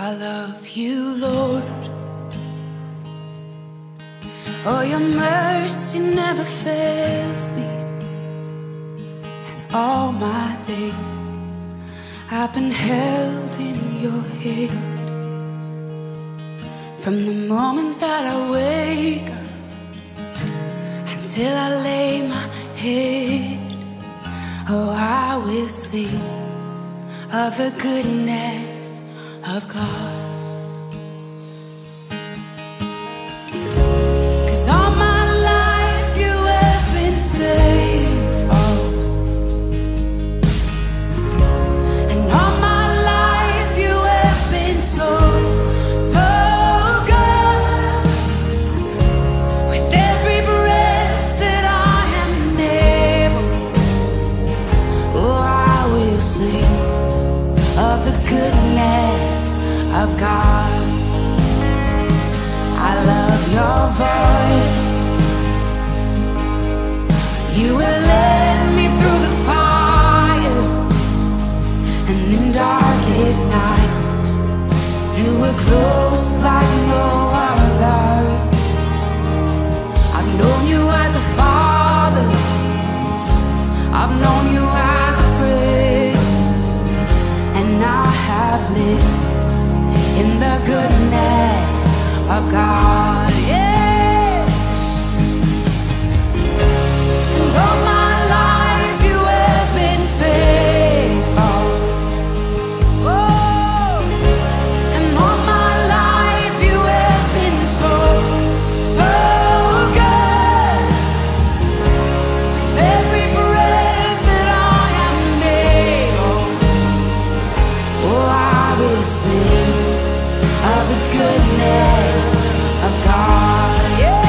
I love you, Lord. Oh, your mercy never fails me. And all my days I've been held in your hand. From the moment that I wake up until I lay my head, oh, I will sing of the goodness of God. 'Cause all my life you have been faithful, and all my life you have been so, so good. With every breath that I am able, oh, I will sing of the goodness of God. I love your voice. You will lead me through the fire, and in darkest night you were close like no other. I've known you as a father, I've known you as a friend, and I have lived in the goodness of God, yeah. And all my life you have been faithful. Oh, and all my life you have been so, so good. With every breath that I am able, oh, I will sing of the goodness of God, yeah.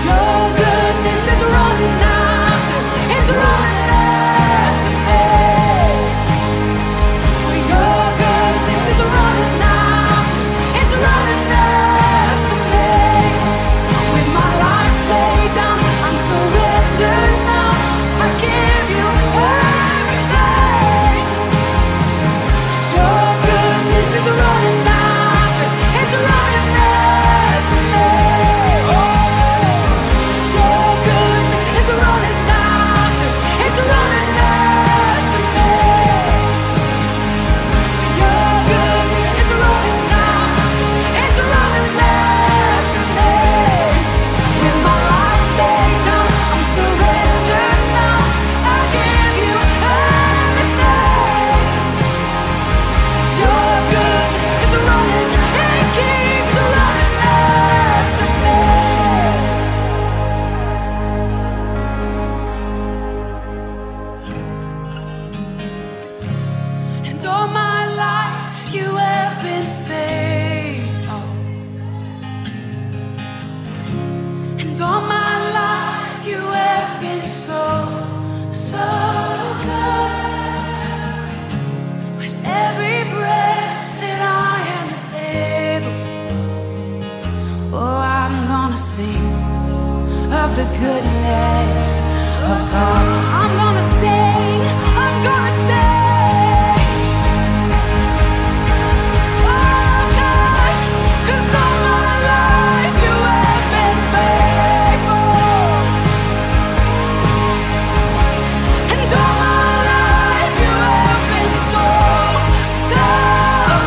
Your goodness is running after, it's running after me. Your goodness is running after, it's running after me. With my life laid down, I'm surrendered now. I give you everything. Your goodness is running after, it's running after me. Your goodness is running after, it's running after me. Your goodness is running after, it's running after me. With my life laid down, I'm surrendered now. I give you everything. Your goodness is running, it keeps running after me. And all my life you have been faithful, and all my life you have been so, so good. With every breath that I am able, oh, I'm gonna sing of the goodness of God. I'm gonna sing, I'm gonna sing. Oh, 'cause all my life you have been faithful, and all my life you have been so, so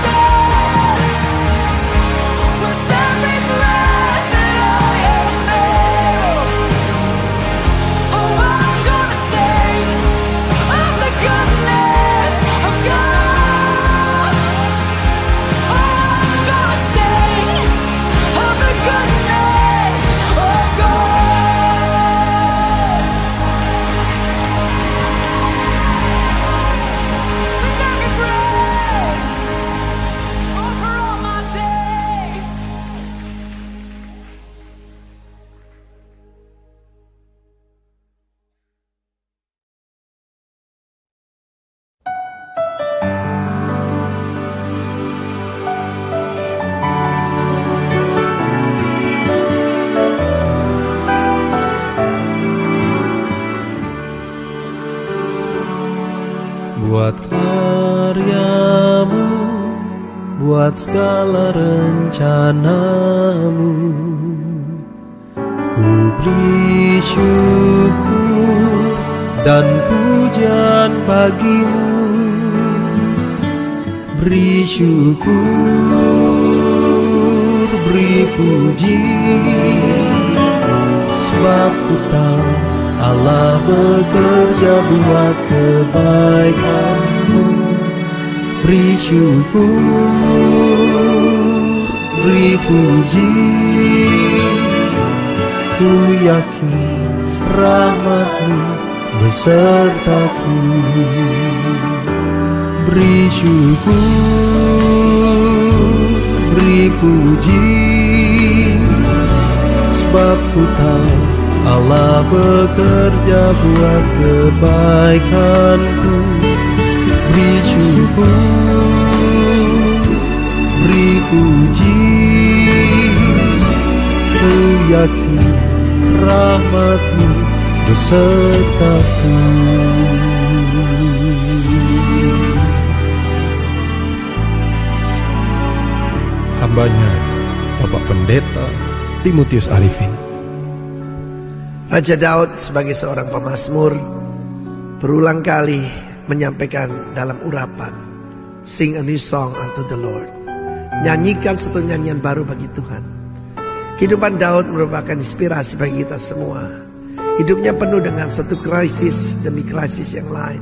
good. With every breath that I am able, oh, I'm gonna sing of the goodness of God. Oh, I'm gonna sing of the goodness of God. With every breath, oh, for all my days. Buat karya buat segala rencanamu. Ku beri syukur dan pujian bagimu. Beri syukur, beri puji, sebab ku tahu Allah bekerja buat kebaikanmu. Beri syukur, beri puji, ku yakin rahmat-Mu besertaku. Beri syukur, beri puji, sebab ku tahu Allah bekerja buat kebaikanku. Beri syukur, beri puji, ku yakin rahmat-Mu besertaku. Hambanya Bapak Pendeta Timotius Arifin. Raja Daud sebagai seorang pemazmur berulang kali menyampaikan dalam urapan, sing a new song unto the Lord. Nyanyikan satu nyanyian baru bagi Tuhan. Kehidupan Daud merupakan inspirasi bagi kita semua. Hidupnya penuh dengan satu krisis demi krisis yang lain.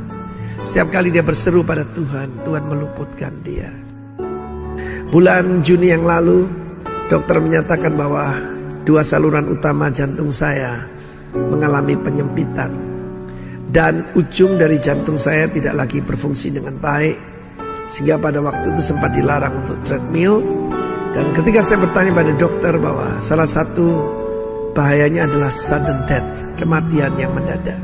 Setiap kali dia berseru pada Tuhan, Tuhan meluputkan dia. Bulan Juni yang lalu, dokter menyatakan bahwa 2 saluran utama jantung saya mengalami penyempitan, dan ujung dari jantung saya tidak lagi berfungsi dengan baik, sehingga pada waktu itu sempat dilarang untuk treadmill. Dan ketika saya bertanya pada dokter bahwa salah satu bahayanya adalah sudden death, kematian yang mendadak.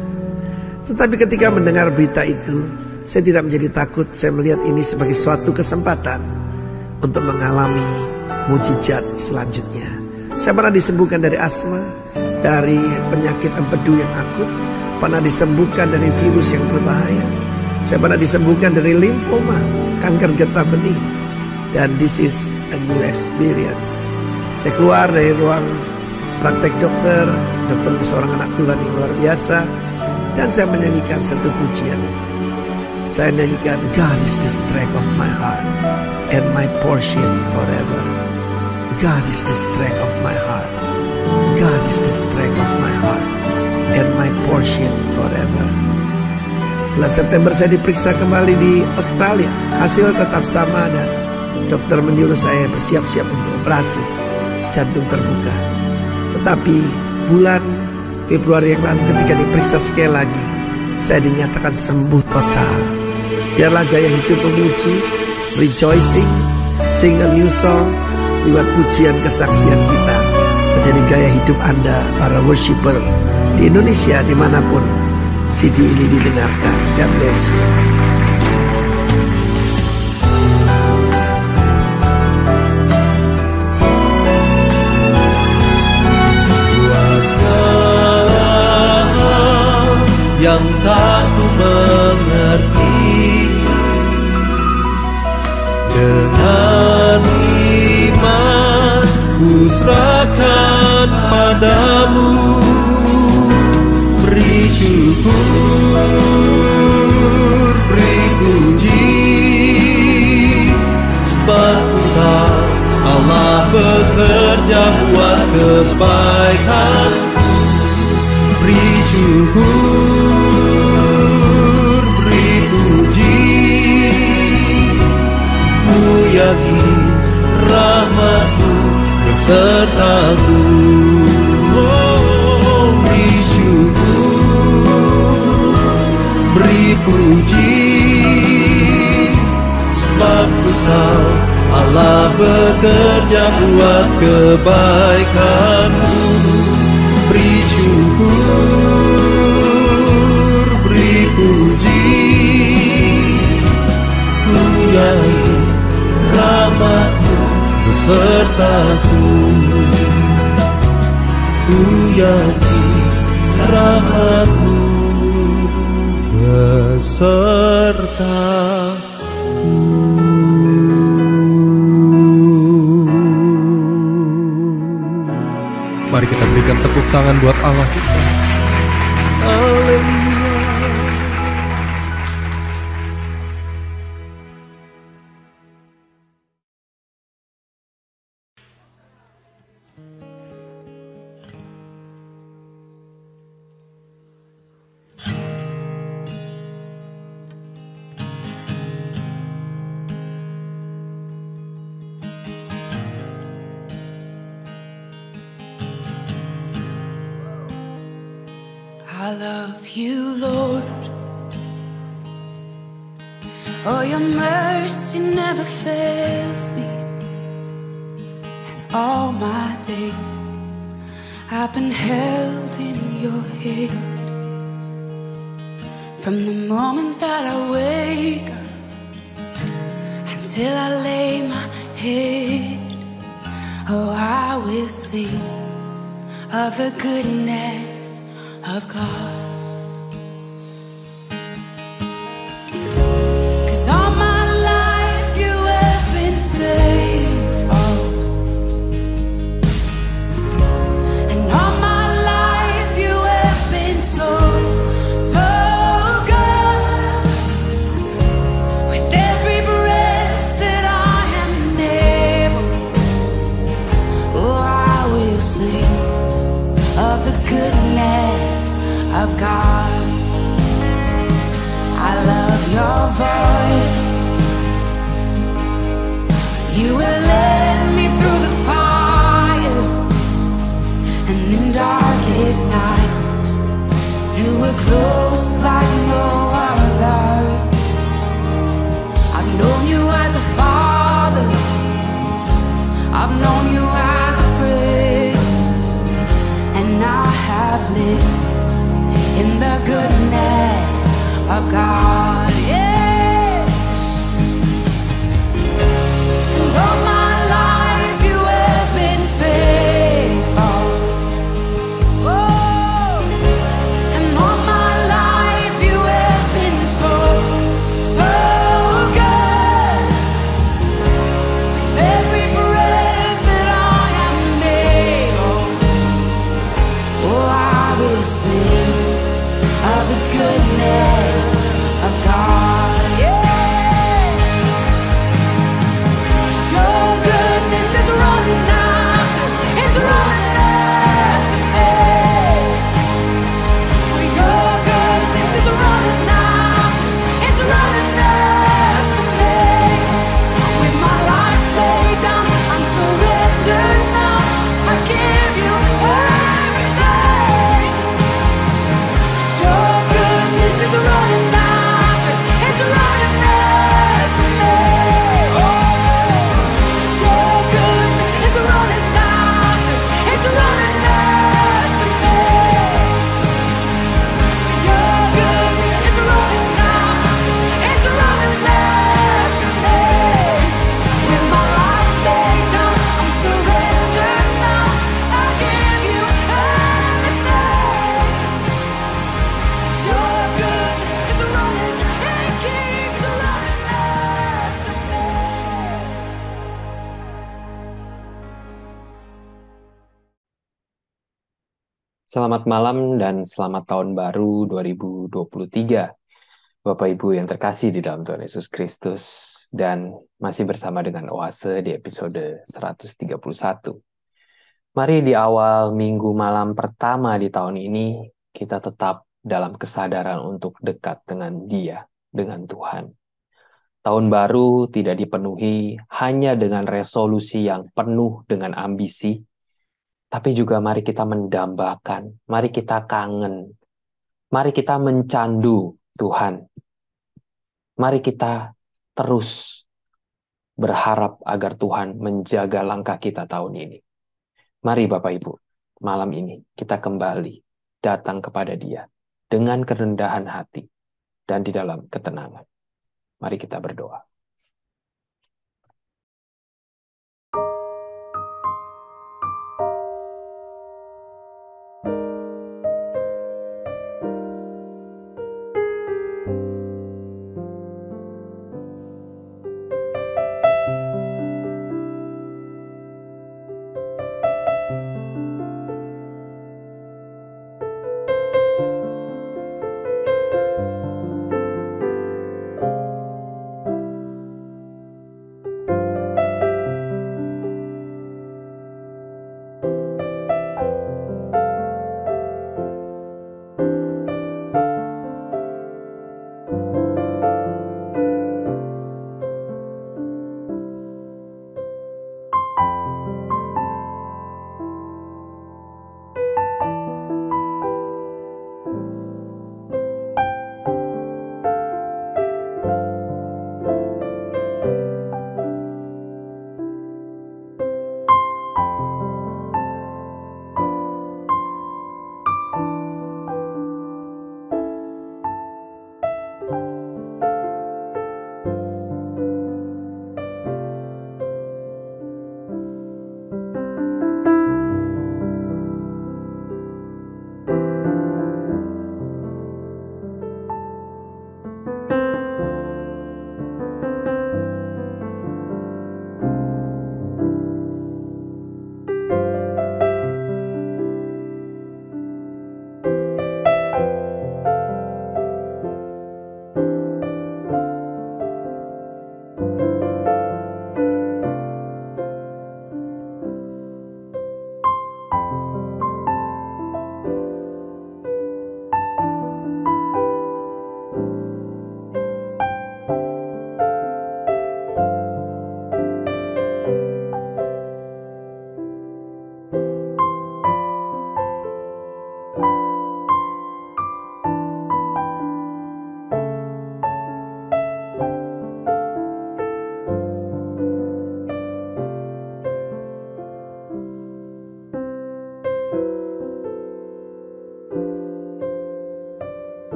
Tetapi ketika mendengar berita itu, saya tidak menjadi takut. Saya melihat ini sebagai suatu kesempatan untuk mengalami mujizat selanjutnya. Saya pernah disembuhkan dari asma, dari penyakit empedu yang akut, pernah disembuhkan dari virus yang berbahaya. Saya pernah disembuhkan dari limfoma, kanker getah bening. Dan this is a new experience. Saya keluar dari ruang praktek dokter itu seorang anak Tuhan yang luar biasa, dan saya menyanyikan satu pujian. Saya nyanyikan, God is the strength of my heart and my portion forever. God is the strength of my heart. God is the strength of my heart and my portion forever. Bulan September saya diperiksa kembali di Australia. Hasil tetap sama dan dokter menyuruh saya bersiap-siap untuk operasi jantung terbuka. Tetapi bulan Februari yang lalu ketika diperiksa sekali lagi, saya dinyatakan sembuh total. Biarlah gaya hidup memuji, rejoicing, sing a new song, lewat pujian kesaksian kita menjadi gaya hidup Anda, para worshiper di Indonesia dimanapun CD ini didengarkan. God bless you. Buat segala hal yang tak ku mengerti, dengan iman ku serahkan padamu. Beri syukur, beri puji, sebab ku tahu Allah bekerja buat kebaikan. Beri syukur, beri puji, ku yakin rahmat-Mu besertaku. Oh, beri syukur, beri puji, sebab ku tahu Allah bekerja buat kebaikan-Mu. Beri syukur, beri puji, ku yakin rahmat-Mu besertaku. Ku yakin rahmat-Mu besertaku. Berikan tepuk tangan buat Allah kita. Haleluya. I love you, Lord. Oh, your mercy never fails me. And all my days I've been held in your hand. From the moment that I wake up until I lay my head, oh, I will sing of the goodness of God. 'Cause all my life you have been faithful, and all my life you have been so, so good. With every breath that I am able, oh, I will sing of the goodness of God. I love your voice. You will lead me through the fire, and in darkest night you were close like no other. I've known you as a father, I've known you as a friend, and I have lived in the goodness of God, yeah. And all my life you have been faithful. Oh, and all my life you have been so, so good. With every breath that I am able, oh, I will sing of the goodness of God, yeah. Your goodness is running after, it's running after me. Your goodness is running after, it's running after me. With my life laid down, I'm surrendered now. I give you everything. Your goodness is running after, it's running after me. Your goodness is running after, it's running after me. Your goodness is running after, it's running after me. With my life laid down, I'm surrendered now. I give you everything. Your goodness is running, it keeps running after me. Selamat malam dan selamat tahun baru 2023. Bapak Ibu yang terkasih di dalam Tuhan Yesus Kristus, dan masih bersama dengan Oase di episode 131. Mari di awal minggu malam pertama di tahun ini, kita tetap dalam kesadaran untuk dekat dengan Dia, dengan Tuhan. Tahun baru tidak dipenuhi hanya dengan resolusi yang penuh dengan ambisi, tapi juga mari kita mendambakan, mari kita kangen, mari kita mencandu Tuhan. Mari kita terus berharap agar Tuhan menjaga langkah kita tahun ini. Mari Bapak Ibu, malam ini kita kembali datang kepada Dia dengan kerendahan hati dan di dalam ketenangan. Mari kita berdoa.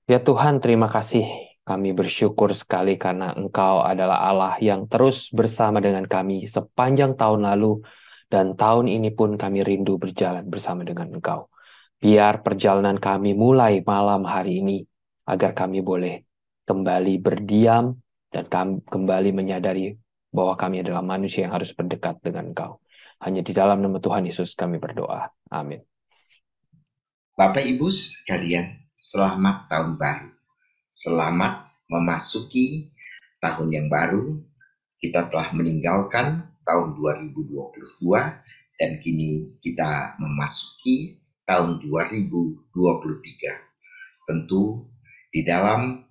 Ya Tuhan, terima kasih. Kami bersyukur sekali karena Engkau adalah Allah yang terus bersama dengan kami sepanjang tahun lalu, dan tahun ini pun kami rindu berjalan bersama dengan Engkau. Biar perjalanan kami mulai malam hari ini, agar kami boleh kembali berdiam dan kami kembali menyadari bahwa kami adalah manusia yang harus berdekat dengan Engkau. Hanya di dalam nama Tuhan Yesus kami berdoa. Amin. Bapak Ibu sekalian, selamat tahun baru. Selamat memasuki tahun yang baru. Kita telah meninggalkan tahun 2022 dan kini kita memasuki tahun 2023. Tentu di dalam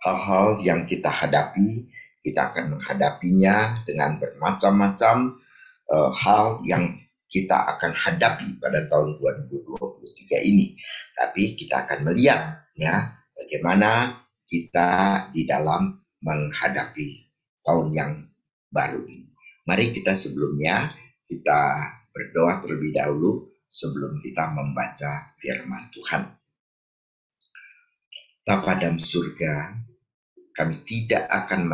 hal-hal yang kita hadapi, kita akan menghadapinya dengan bermacam-macam hal yang kita akan hadapi pada tahun 2023 ini. Tapi kita akan melihat ya bagaimana kita di dalam menghadapi tahun yang baru ini. Mari kita sebelumnya kita berdoa terlebih dahulu sebelum kita membaca firman Tuhan. Bapa dalam surga, kami tidak akan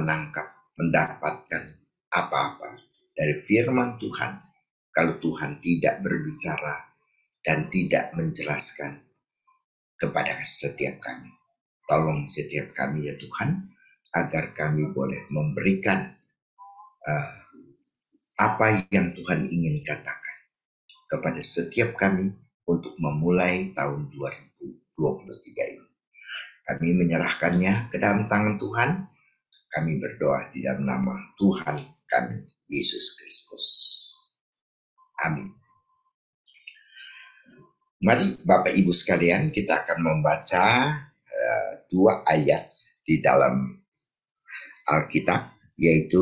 mendapatkan apa-apa dari firman Tuhan kalau Tuhan tidak berbicara dan tidak menjelaskan kepada setiap kami. Tolong setiap kami ya Tuhan, agar kami boleh memberikan apa yang Tuhan ingin katakan kepada setiap kami untuk memulai tahun 2023 ini. Kami menyerahkannya ke dalam tangan Tuhan. Kami berdoa di dalam nama Tuhan kami, Yesus Kristus. Amin. Mari Bapak Ibu sekalian, kita akan membaca dua ayat di dalam Alkitab, yaitu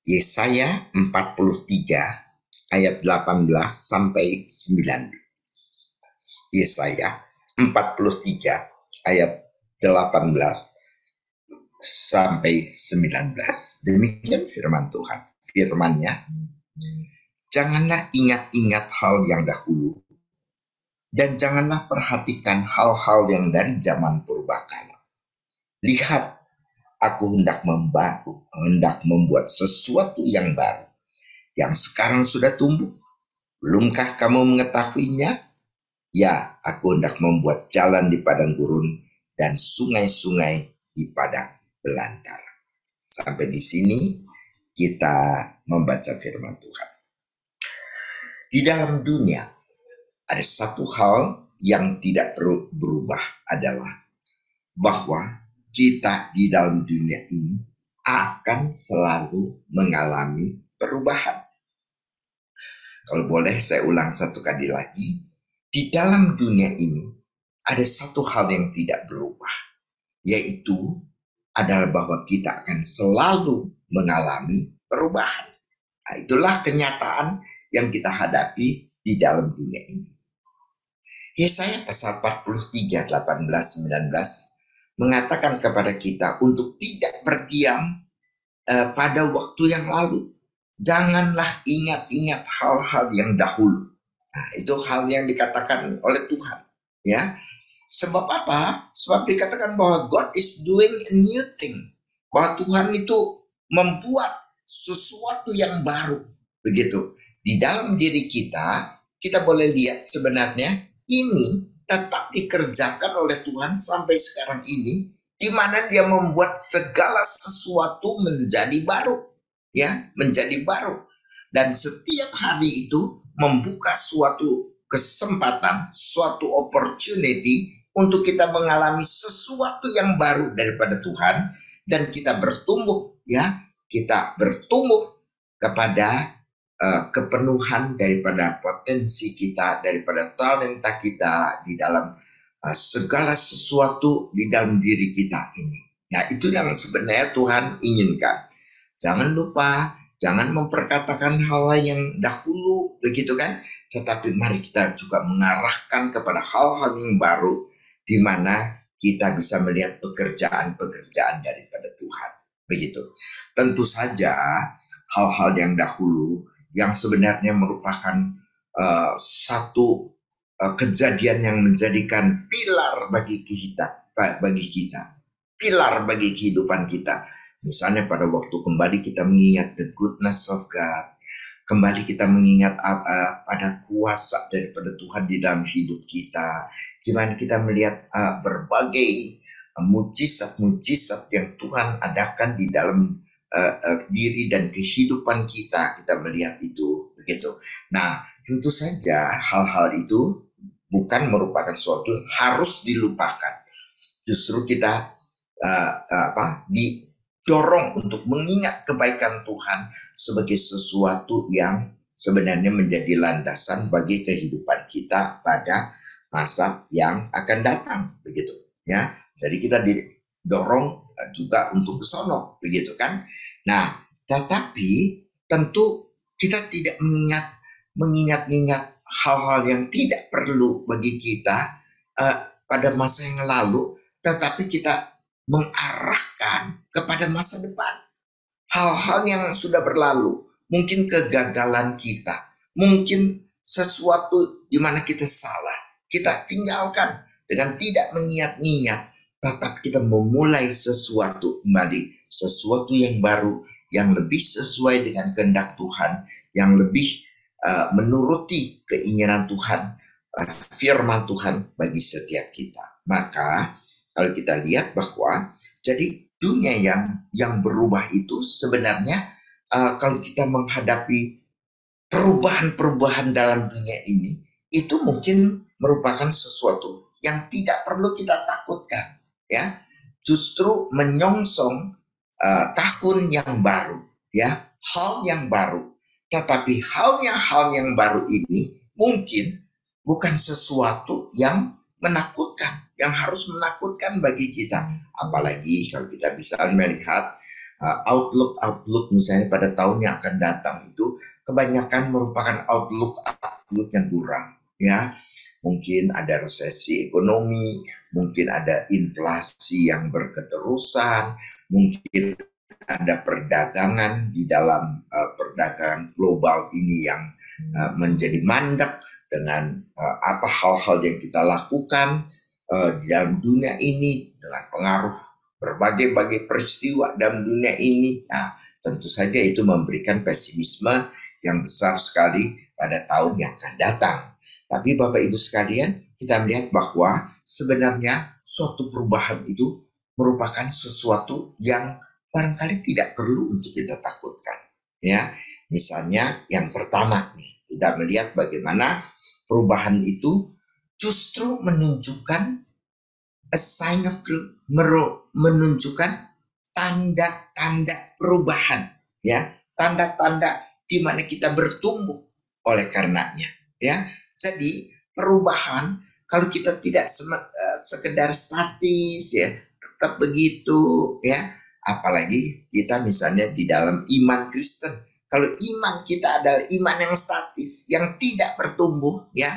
Yesaya 43 ayat 18 sampai 19. Yesaya 43 ayat 18 sampai 19. Demikian firman Tuhan. Firman-Nya, janganlah ingat-ingat hal yang dahulu, dan janganlah perhatikan hal-hal yang dari zaman purbakala. Lihat, aku hendak membuat sesuatu yang baru, yang sekarang sudah tumbuh. Belumkah kamu mengetahuinya? Ya, aku hendak membuat jalan di padang gurun dan sungai-sungai di padang belantara. Sampai di sini kita membaca firman Tuhan. Di dalam dunia ada satu hal yang tidak perlu berubah, adalah bahwa kita di dalam dunia ini akan selalu mengalami perubahan. Kalau boleh saya ulang satu kali lagi, di dalam dunia ini ada satu hal yang tidak berubah, yaitu adalah bahwa kita akan selalu mengalami perubahan. Nah, itulah kenyataan yang kita hadapi di dalam dunia ini. Yesaya pasal 43, 18, 19 mengatakan kepada kita untuk tidak berdiam pada waktu yang lalu. Janganlah ingat-ingat hal-hal yang dahulu. Nah, itu hal yang dikatakan oleh Tuhan. Ya, sebab apa? Sebab dikatakan bahwa God is doing a new thing. Bahwa Tuhan itu membuat sesuatu yang baru. Begitu. Di dalam diri kita, kita boleh lihat sebenarnya ini tetap dikerjakan oleh Tuhan sampai sekarang ini, di mana Dia membuat segala sesuatu menjadi baru. Ya, menjadi baru. Dan setiap hari itu membuka suatu kesempatan, suatu opportunity untuk kita mengalami sesuatu yang baru daripada Tuhan, dan kita bertumbuh, ya, kita bertumbuh kepada kepenuhan daripada potensi kita, daripada talenta kita di dalam segala sesuatu di dalam diri kita ini. Nah, itu yang sebenarnya Tuhan inginkan. Jangan lupa, jangan memperkatakan hal yang dahulu, begitu kan? Tetapi mari kita juga mengarahkan kepada hal-hal yang baru, di mana kita bisa melihat pekerjaan-pekerjaan daripada Tuhan. Begitu. Tentu saja hal-hal yang dahulu yang sebenarnya merupakan satu kejadian yang menjadikan pilar bagi kita, bagi kita, pilar bagi kehidupan kita. Misalnya pada waktu kembali kita mengingat the goodness of God, kembali kita mengingat pada kuasa daripada Tuhan di dalam hidup kita, gimana kita melihat berbagai mujizat-mujizat yang Tuhan adakan di dalam diri dan kehidupan kita melihat itu begitu. Nah, tentu saja hal-hal itu bukan merupakan suatu harus dilupakan. Justru kita didorong untuk mengingat kebaikan Tuhan sebagai sesuatu yang sebenarnya menjadi landasan bagi kehidupan kita pada masa yang akan datang begitu ya. Jadi kita didorong juga untuk ke sono begitu kan. Nah, tetapi tentu kita tidak mengingat hal-hal yang tidak perlu bagi kita pada masa yang lalu, tetapi kita mengarahkan kepada masa depan. Hal-hal yang sudah berlalu, mungkin kegagalan kita, mungkin sesuatu di mana kita salah, kita tinggalkan dengan tidak mengingat-ingat, tetapi kita memulai sesuatu kembali, sesuatu yang baru, yang lebih sesuai dengan kehendak Tuhan, yang lebih menuruti keinginan Tuhan, firman Tuhan bagi setiap kita. Maka kalau kita lihat bahwa jadi dunia yang berubah itu sebenarnya kalau kita menghadapi perubahan-perubahan dalam dunia ini, itu mungkin merupakan sesuatu yang tidak perlu kita takutkan, ya. Justru menyongsong tahun yang baru, ya, hal yang baru. Tetapi hal yang baru ini mungkin bukan sesuatu yang menakutkan, yang harus menakutkan bagi kita. Apalagi kalau kita bisa melihat outlook misalnya pada tahun yang akan datang itu kebanyakan merupakan outlook yang kurang, ya. Mungkin ada resesi ekonomi, mungkin ada inflasi yang berketerusan, mungkin ada perdagangan di dalam perdagangan global ini yang menjadi mandek dengan hal-hal yang kita lakukan di dalam dunia ini dengan pengaruh berbagai peristiwa dalam dunia ini. Nah, tentu saja itu memberikan pesimisme yang besar sekali pada tahun yang akan datang. Tapi Bapak Ibu sekalian, kita melihat bahwa sebenarnya suatu perubahan itu merupakan sesuatu yang barangkali tidak perlu untuk kita takutkan, ya. Misalnya yang pertama nih, kita melihat bagaimana perubahan itu justru menunjukkan a sign of growth, menunjukkan tanda-tanda perubahan, ya, tanda-tanda di mana kita bertumbuh oleh karenanya, ya. Jadi perubahan kalau kita tidak sekedar statis, ya, tetap begitu, ya. Apalagi kita misalnya di dalam iman Kristen, kalau iman kita adalah iman yang statis, yang tidak bertumbuh, ya,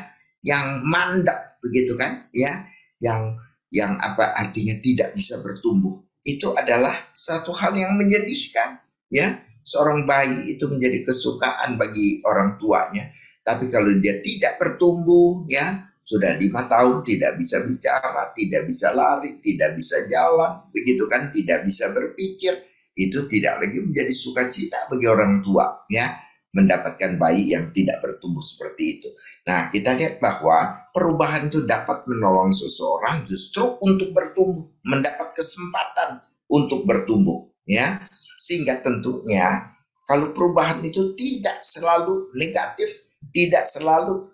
yang mandek begitu kan, ya, yang apa artinya tidak bisa bertumbuh, itu adalah satu hal yang menyedihkan, ya. Seorang bayi itu menjadi kesukaan bagi orang tuanya, tapi kalau dia tidak bertumbuh, ya, sudah 5 tahun tidak bisa bicara, tidak bisa lari, tidak bisa jalan, begitu kan, tidak bisa berpikir, itu tidak lagi menjadi sukacita bagi orang tua, ya, mendapatkan bayi yang tidak bertumbuh seperti itu. Nah, kita lihat bahwa perubahan itu dapat menolong seseorang justru untuk bertumbuh, mendapat kesempatan untuk bertumbuh, ya. Sehingga tentunya kalau perubahan itu tidak selalu negatif, tidak selalu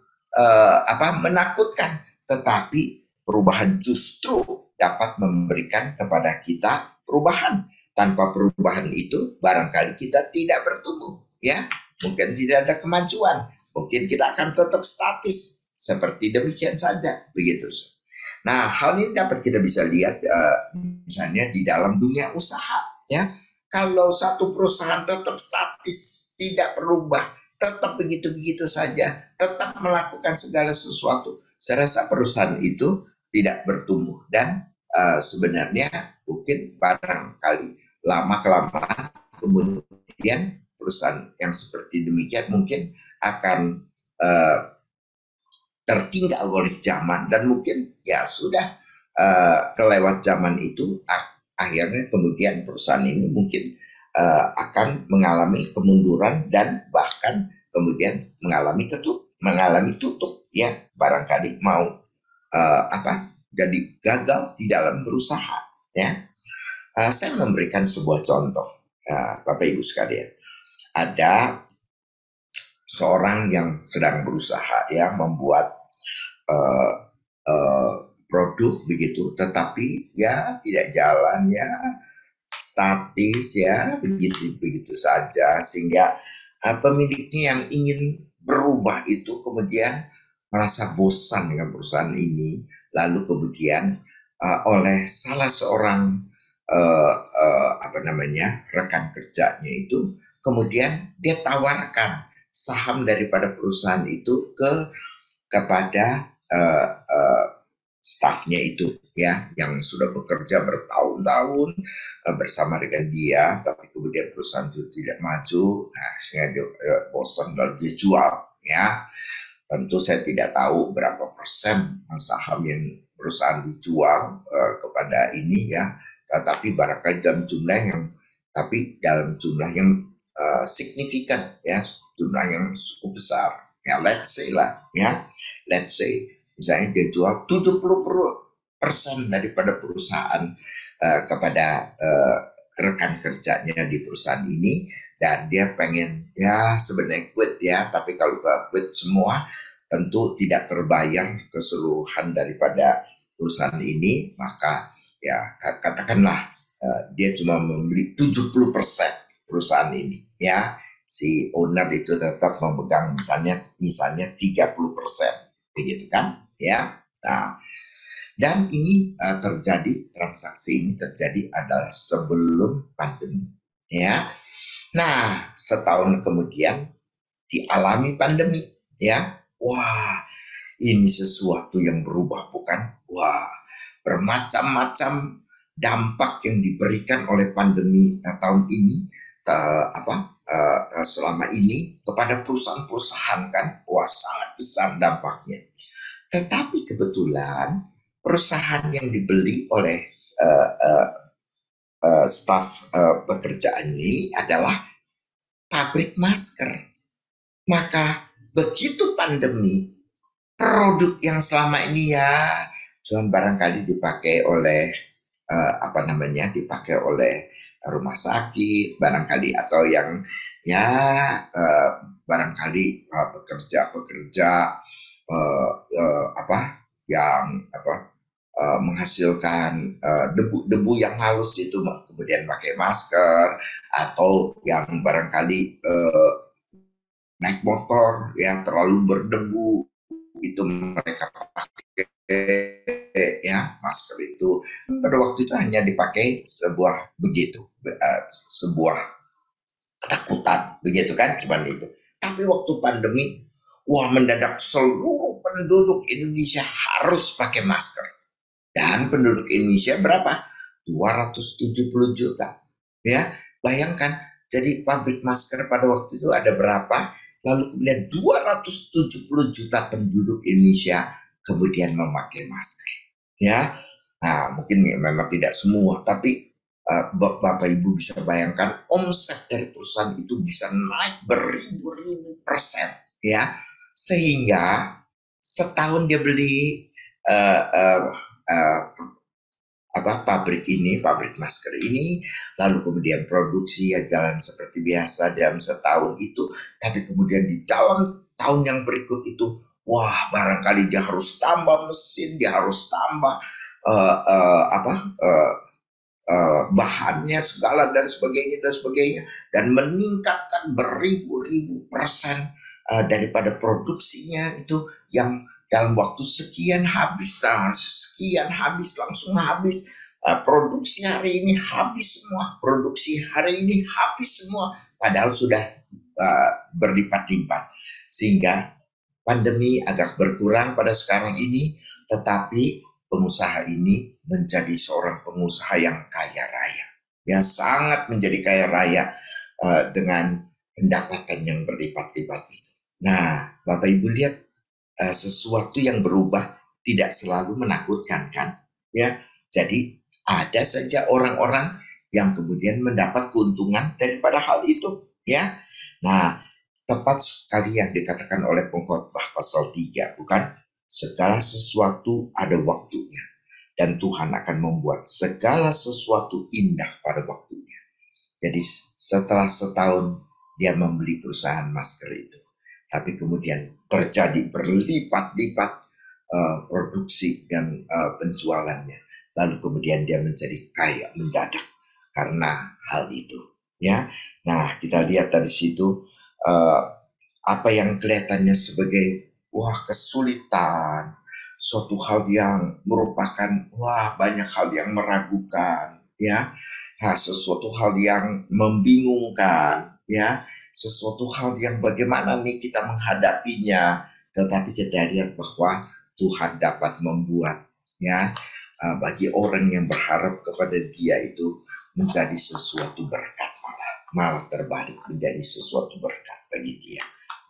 menakutkan, tetapi perubahan justru dapat memberikan kepada kita perubahan. Tanpa perubahan itu barangkali kita tidak bertumbuh, ya. Mungkin tidak ada kemajuan, mungkin kita akan tetap statis seperti demikian saja, begitu. Nah, hal ini dapat kita bisa lihat misalnya di dalam dunia usaha, ya. Kalau satu perusahaan tetap statis, tidak berubah, tetap begitu-begitu saja, tetap melakukan segala sesuatu, saya rasa perusahaan itu tidak bertumbuh dan sebenarnya mungkin barangkali lama-kelamaan kemudian perusahaan yang seperti demikian mungkin akan tertinggal oleh zaman dan mungkin ya sudah kelewat zaman itu, akhirnya kemudian perusahaan ini mungkin akan mengalami kemunduran dan bahkan kemudian mengalami tutup ya, barangkali mau jadi gagal di dalam berusaha ya. Saya memberikan sebuah contoh, Bapak Ibu sekalian. Ada seorang yang sedang berusaha ya membuat produk begitu, tetapi ya tidak jalan ya, statis ya, begitu saja, sehingga pemiliknya yang ingin berubah itu kemudian merasa bosan dengan perusahaan ini, lalu kemudian oleh salah seorang rekan kerjanya itu kemudian dia tawarkan saham daripada perusahaan itu kepada stafnya itu ya, yang sudah bekerja bertahun-tahun bersama dengan dia, tapi kemudian perusahaan itu tidak maju, sehingga dia bosan lalu dia jual ya. Tentu saya tidak tahu berapa persen saham yang perusahaan dijual kepada ini ya, tetapi barangkali dalam jumlah yang signifikan ya, jumlah yang cukup besar ya. Let's say misalnya dia jual 70% daripada perusahaan kepada rekan kerjanya di perusahaan ini, dan dia pengen ya sebenarnya quit ya, tapi kalau quit semua tentu tidak terbayar keseluruhan daripada perusahaan ini, maka ya katakanlah dia cuma membeli 70% perusahaan ini ya, si owner itu tetap memegang misalnya 30%, begitu kan ya. Nah, dan ini transaksi ini terjadi adalah sebelum pandemi ya. Nah, setahun kemudian dialami pandemi ya. Wah, ini sesuatu yang berubah, bukan? Wah, bermacam-macam dampak yang diberikan oleh pandemi tahun ini, selama ini kepada perusahaan-perusahaan kan. Wah, sangat besar dampaknya. Tetapi kebetulan perusahaan yang dibeli oleh staf pekerjaan ini adalah pabrik masker. Maka begitu pandemi, produk yang selama ini ya cuma barangkali dipakai oleh dipakai oleh rumah sakit barangkali, atau yang ya barangkali pekerja menghasilkan debu yang halus itu kemudian pakai masker, atau yang barangkali naik motor yang terlalu berdebu itu mereka pakai ya masker itu. Pada waktu itu hanya dipakai sebuah ketakutan begitu kan, cuman itu. Tapi waktu pandemi, wah, mendadak seluruh penduduk Indonesia harus pakai masker. Dan penduduk Indonesia berapa? 270 juta. Ya, bayangkan, jadi pabrik masker pada waktu itu ada berapa? Lalu kemudian 270 juta penduduk Indonesia kemudian memakai masker. Ya, nah mungkin memang tidak semua, tapi Bapak Ibu bisa bayangkan omset dari perusahaan itu bisa naik beribu-ribu persen. Ya, sehingga setahun dia beli pabrik masker ini, lalu kemudian produksi ya jalan seperti biasa dalam setahun itu, tapi kemudian di dalam tahun yang berikut itu, wah, barangkali dia harus tambah mesin, dia harus tambah bahannya segala dan sebagainya, dan meningkatkan beribu-ribu persen daripada produksinya itu, yang dalam waktu sekian habis, langsung habis. Produksi hari ini habis semua, padahal sudah berlipat-lipat. Sehingga pandemi agak berkurang pada sekarang ini, tetapi pengusaha ini menjadi seorang pengusaha yang kaya raya. Ya, sangat menjadi kaya raya dengan pendapatan yang berlipat-lipat itu. Nah, Bapak Ibu lihat, sesuatu yang berubah tidak selalu menakutkan kan? ya. Jadi ada saja orang-orang yang kemudian mendapat keuntungan daripada hal itu, ya. Nah, tepat sekali yang dikatakan oleh pengkhotbah pasal 3, bukan? Segala sesuatu ada waktunya, dan Tuhan akan membuat segala sesuatu indah pada waktunya. Jadi setelah setahun dia membeli perusahaan masker itu, tapi kemudian terjadi berlipat-lipat produksi dan penjualannya, lalu kemudian dia menjadi kaya mendadak karena hal itu, ya. Nah, kita lihat dari situ apa yang kelihatannya sebagai kesulitan, suatu hal yang merupakan banyak hal yang meragukan, ya. Nah, sesuatu hal yang membingungkan, ya, sesuatu hal yang bagaimana nih kita menghadapinya, tetapi kita lihat bahwa Tuhan dapat membuat, ya, bagi orang yang berharap kepada Dia itu menjadi sesuatu berkat, malah terbalik menjadi sesuatu berkat bagi dia.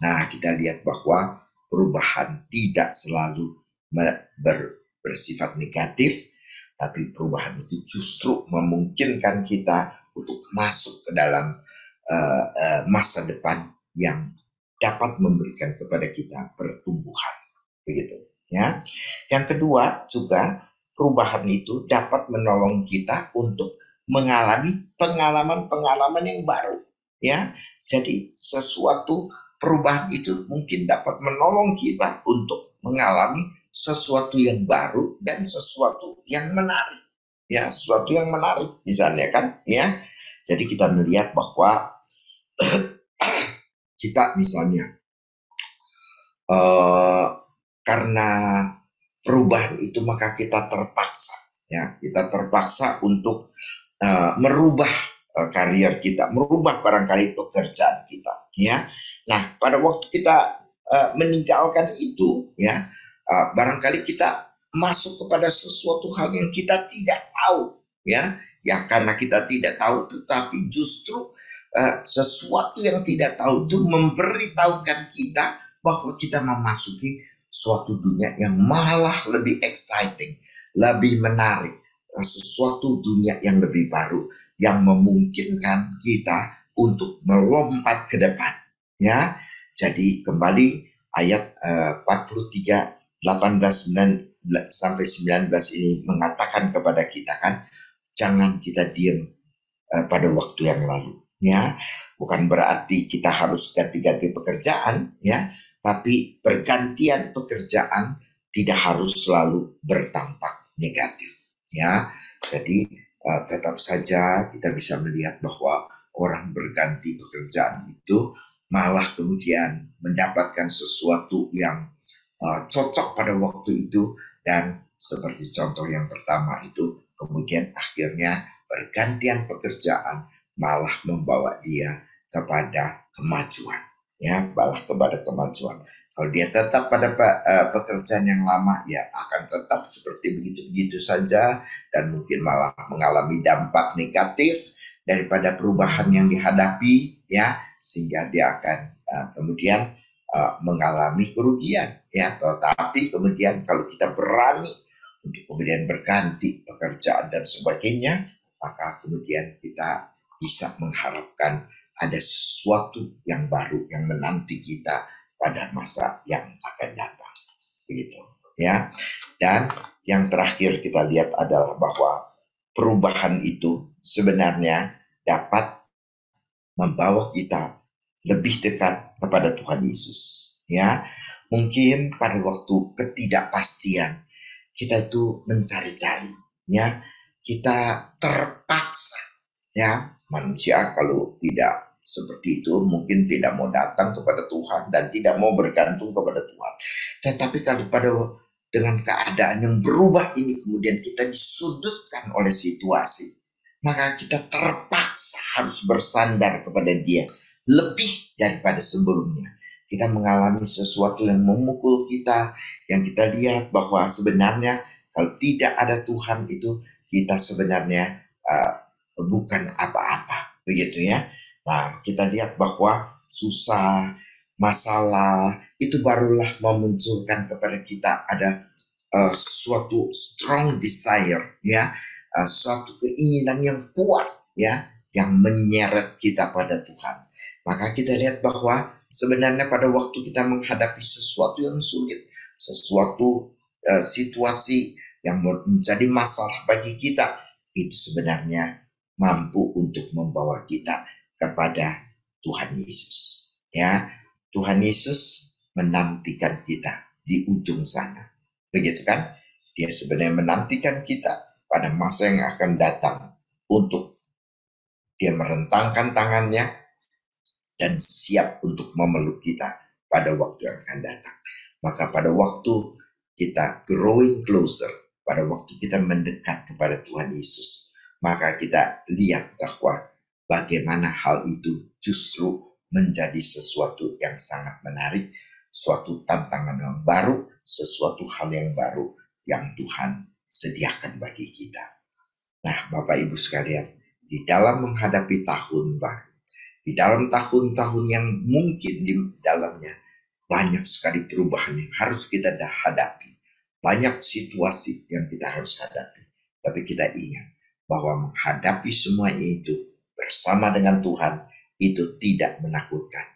Nah, kita lihat bahwa perubahan tidak selalu bersifat negatif, tapi perubahan itu justru memungkinkan kita untuk masuk ke dalam masa depan yang dapat memberikan kepada kita pertumbuhan, begitu, ya. Yang kedua juga, perubahan itu dapat menolong kita untuk mengalami pengalaman-pengalaman yang baru, ya. Jadi sesuatu perubahan itu mungkin dapat menolong kita untuk mengalami sesuatu yang baru dan sesuatu yang menarik, ya, sesuatu yang menarik misalnya, kan, ya. Jadi kita melihat bahwa kita misalnya karena perubahan itu maka kita terpaksa, ya, kita terpaksa untuk merubah karier kita, merubah barangkali pekerjaan kita, ya. Nah, pada waktu kita meninggalkan itu, ya, barangkali kita masuk kepada sesuatu hal yang kita tidak tahu, ya, karena kita tidak tahu, tetapi justru sesuatu yang tidak tahu itu memberitahukan kita bahwa kita memasuki suatu dunia yang malah lebih exciting, lebih menarik, sesuatu dunia yang lebih baru yang memungkinkan kita untuk melompat ke depan, ya. Jadi kembali ayat 43 18 sampai 19 ini mengatakan kepada kita, kan, jangan kita diam pada waktu yang lalu, ya. Bukan berarti kita harus ganti-ganti pekerjaan, ya, tapi pergantian pekerjaan tidak harus selalu bertampak negatif, ya. Jadi tetap saja kita bisa melihat bahwa orang berganti pekerjaan itu malah kemudian mendapatkan sesuatu yang cocok pada waktu itu, dan seperti contoh yang pertama itu kemudian akhirnya pergantian pekerjaan malah membawa dia kepada kemajuan, ya, malah kepada kemajuan. Kalau dia tetap pada pekerjaan yang lama, ya akan tetap seperti begitu-begitu saja, dan mungkin malah mengalami dampak negatif daripada perubahan yang dihadapi, ya, sehingga dia akan kemudian mengalami kerugian, ya. Tetapi kemudian kalau kita berani untuk kemudian berganti pekerjaan dan sebagainya, maka kemudian kita bisa mengharapkan ada sesuatu yang baru yang menanti kita pada masa yang akan datang, begitu, ya. Dan yang terakhir kita lihat adalah bahwa perubahan itu sebenarnya dapat membawa kita lebih dekat kepada Tuhan Yesus, ya. Mungkin pada waktu ketidakpastian kita itu mencari-cari, ya, kita terpaksa, ya. Manusia kalau tidak seperti itu mungkin tidak mau datang kepada Tuhan dan tidak mau bergantung kepada Tuhan. Tetapi kalau dengan keadaan yang berubah ini kemudian kita disudutkan oleh situasi, maka kita terpaksa harus bersandar kepada Dia lebih daripada sebelumnya. Kita mengalami sesuatu yang memukul kita, yang kita lihat bahwa sebenarnya kalau tidak ada Tuhan itu kita sebenarnya bukan apa-apa, begitu, ya. Nah, kita lihat bahwa susah, masalah itu barulah memunculkan kepada kita ada suatu strong desire, ya, suatu keinginan yang kuat, ya, yang menyeret kita pada Tuhan. Maka kita lihat bahwa sebenarnya pada waktu kita menghadapi sesuatu yang sulit, sesuatu situasi yang menjadi masalah bagi kita, itu sebenarnya mampu untuk membawa kita kepada Tuhan Yesus. Ya, Tuhan Yesus menantikan kita di ujung sana. Begitu kan? Dia sebenarnya menantikan kita pada masa yang akan datang untuk dia merentangkan tangannya dan siap untuk memeluk kita pada waktu yang akan datang. Maka pada waktu kita growing closer, pada waktu kita mendekat kepada Tuhan Yesus, maka kita lihat bahwa bagaimana hal itu justru menjadi sesuatu yang sangat menarik, suatu tantangan yang baru, sesuatu hal yang baru yang Tuhan sediakan bagi kita. Nah, Bapak Ibu sekalian, di dalam menghadapi tahun baru, di dalam tahun-tahun yang mungkin di dalamnya banyak sekali perubahan yang harus kita hadapi, banyak situasi yang kita harus hadapi. Tapi kita ingat bahwa menghadapi semua itu bersama dengan Tuhan itu tidak menakutkan.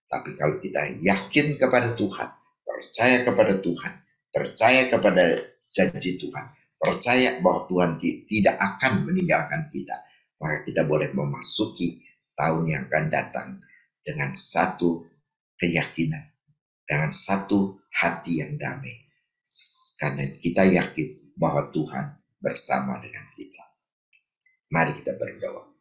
Tapi kalau kita yakin kepada Tuhan, percaya kepada Tuhan, percaya kepada janji Tuhan, percaya bahwa Tuhan tidak akan meninggalkan kita, maka kita boleh memasuki tahun yang akan datang dengan satu keyakinan, dengan satu hati yang damai. Karena kita yakin bahwa Tuhan bersama dengan kita. Mari kita berdoa.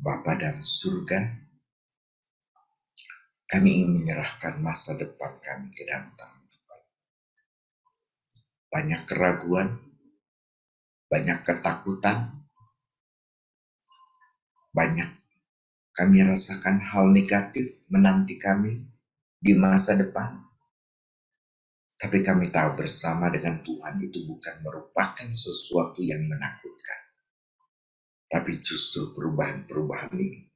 Bapa dalam surga, kami ingin menyerahkan masa depan kami ke dalam tangan Tuhan. Banyak keraguan, banyak ketakutan, banyak kami rasakan hal negatif menanti kami di masa depan. Tapi kami tahu bersama dengan Tuhan itu bukan merupakan sesuatu yang menakutkan. Tapi justru perubahan-perubahan ini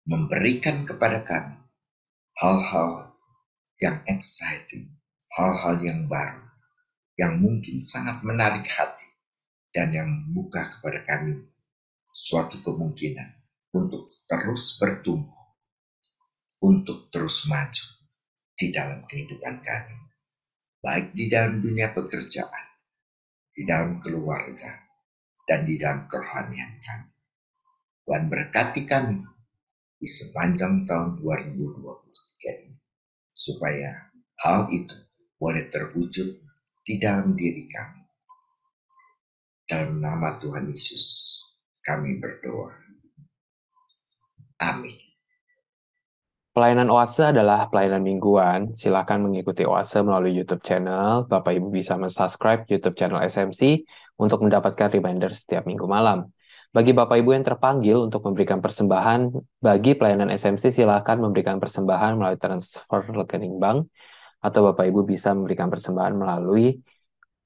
memberikan kepada kami hal-hal yang exciting, hal-hal yang baru, yang mungkin sangat menarik hati, dan yang membuka kepada kami suatu kemungkinan untuk terus bertumbuh, untuk terus maju di dalam kehidupan kami, baik di dalam dunia pekerjaan, di dalam keluarga, dan di dalam kerohanian kami. Tuhan berkati kami di sepanjang tahun 2023 ini, supaya hal itu boleh terwujud di dalam diri kami. Dalam nama Tuhan Yesus kami berdoa. Amin. Pelayanan Oase adalah pelayanan mingguan. Silakan mengikuti Oase melalui YouTube channel. Bapak Ibu bisa subscribe YouTube channel SMC untuk mendapatkan reminder setiap minggu malam. Bagi Bapak Ibu yang terpanggil untuk memberikan persembahan bagi pelayanan SMC, silakan memberikan persembahan melalui transfer rekening bank, atau Bapak Ibu bisa memberikan persembahan melalui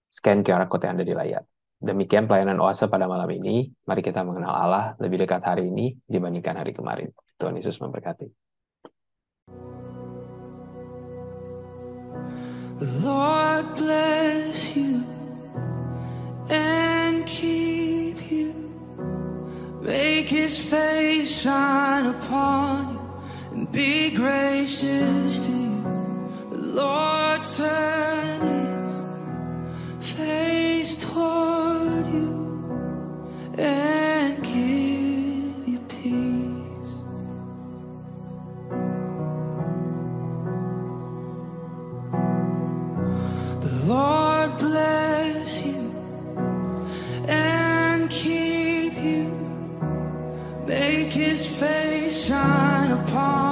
scan QR Code yang ada di layar. Demikian pelayanan Oase pada malam ini. Mari kita mengenal Allah lebih dekat hari ini dibandingkan hari kemarin. Tuhan Yesus memberkati. The Lord bless you and keep you. Make His face shine upon you and be gracious to you. The Lord turn His face toward you and give you peace. The Lord bless you and keep you. Make His face shine upon